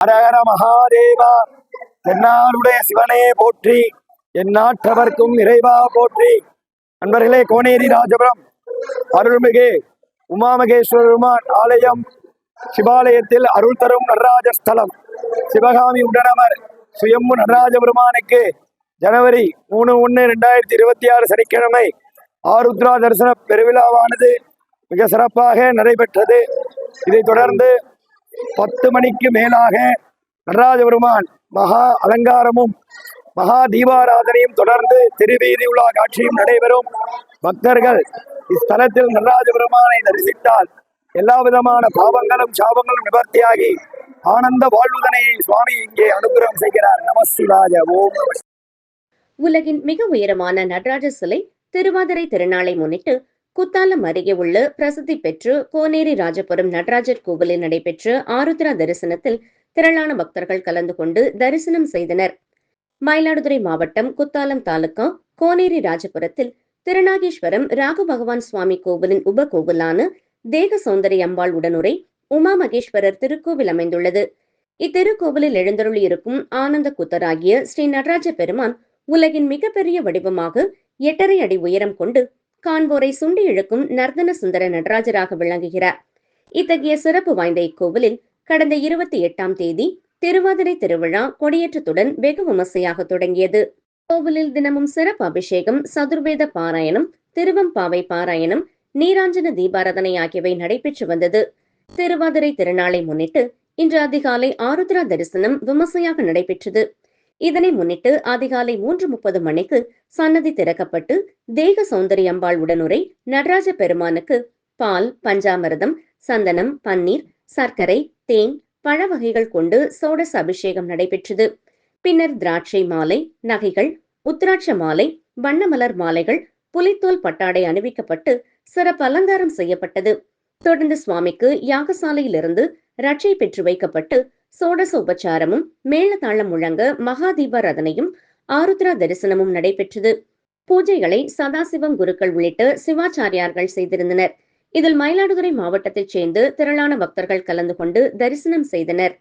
ஹரஹர மகாதேவா. தென்னாடுடைய சிவனே போற்றி, எந்நாட்டவர்க்கும் இறைவா போற்றி. நண்பர்களே, கோனேரி ராஜபுரம் அருள்மிகு உமாமகேஸ்வர பெருமான் ஆலயம் சிவாலயத்தில் அருள் தரும் நடராஜ ஸ்தலம். சிவகாமி உடனமர் சுயம்பு நடராஜ பெருமானுக்கு ஜனவரி 3/1/2026 சனிக்கிழமை ஆருத்ரா தரிசன பெருவிழாவானது மிக சிறப்பாக நடைபெற்றது. இதைத் தொடர்ந்து 10 மணிக்கு மேலாக நடராஜ பெருமான் மகா அலங்காரமும் மகா தீபாராதனையும் தொடர்ந்து திருவீதி உலா காட்சியும் நடைபெறும். பக்தர்கள் இஸ்தலத்தில் நடராஜ பெருமானை தரிசித்தால் எல்லா விதமான பாவங்களும் சாபங்களும் நிவர்த்தியாகி ஆனந்த வாழ்வுதனையை சுவாமி இங்கே அனுகிரகம் செய்கிறார். நமசிவாய. ஓம். உலகின் மிக உயரமான நடராஜர் சிலை திருவாதிரை திருநாளை முன்னிட்டு குத்தாலம் அருகே உள்ள பிரசித்தி பெற்று கோனேரி ராஜபுரம் நடராஜர் கோவிலில் நடைபெற்ற ஆருத்ரா தரிசனத்தில் திரளான பக்தர்கள் கலந்து கொண்டு தரிசனம் செய்தனர். மயிலாடுதுறை மாவட்டம் குத்தாலம் தாலுகா கோனேரி ராஜபுரத்தில் திருநாகேஸ்வரம் ராகு பகவான் சுவாமி கோவிலின் உப கோவிலான தேக சௌந்தரிய அம்பாள் உடனுரை உமா மகேஸ்வரர் திருக்கோவில் அமைந்துள்ளது. இத்திருக்கோவிலில் எழுந்தருளி இருக்கும் ஆனந்த குத்தராகிய ஸ்ரீ நடராஜ பெருமான் உலகின் மிகப்பெரிய வடிவமாக 8.5 அடி உயரம் கொண்டு காண்போரை சுண்டி இழுக்கும் நர்தன சுந்தர நடராஜராக விளங்குகிறார். இத்தகைய சிறப்பு வாய்ந்த இக்கோவிலில் கடந்த 28ஆம் தேதி திருவாதிரை திருவிழா கொடியேற்றத்துடன் வெகு விமர்சையாக தொடங்கியது. கோவிலில் தினமும் சிறப்பு அபிஷேகம், சதுர்வேத பாராயணம், திருவம்பாவை பாராயணம், நீராஞ்சன தீபாராதனை ஆகியவை நடைபெற்று வந்தது. திருவாதிரை திருநாளை முன்னிட்டு இன்று அதிகாலை ஆருத்ரா தரிசனம் விமர்சையாக நடைபெற்றது. இதனை முன்னிட்டு அதிகாலை 3:30 மணிக்கு சன்னதி திறக்கப்பட்டு தேக சௌந்தரிய அம்பாள் உடனுரை நடராஜ பெருமானுக்கு பால், பஞ்சாமிர்தம், சந்தனம், பன்னீர், சர்க்கரை, தேன், பழ வகைகள் கொண்டு சோடச அபிஷேகம் நடைபெற்றது. பின்னர் திராட்சை மாலை, நகைகள், உத்ராட்ச மாலை, வண்ணமலர் மாலைகள், புலித்தோல் பட்டாடை அணிவிக்கப்பட்டு சிறப்பு அலங்காரம் செய்யப்பட்டது. தொடர்ந்து சுவாமிக்கு யாகசாலையிலிருந்து ரட்சை பெற்று வைக்கப்பட்டு சோடச உபச்சாரமும் மேளதாளம் முழங்க மகா தீபாராதனையும் ஆருத்ரா தரிசனமும் நடைபெற்றது. பூஜைகளை சதாசிவம் குருக்கள் உள்ளிட்ட சிவாச்சாரியார்கள் செய்திருந்தனர். இதில் மயிலாடுதுறை மாவட்டத்தைச் சேர்ந்து திரளான பக்தர்கள் கலந்து கொண்டு தரிசனம் செய்தனர்.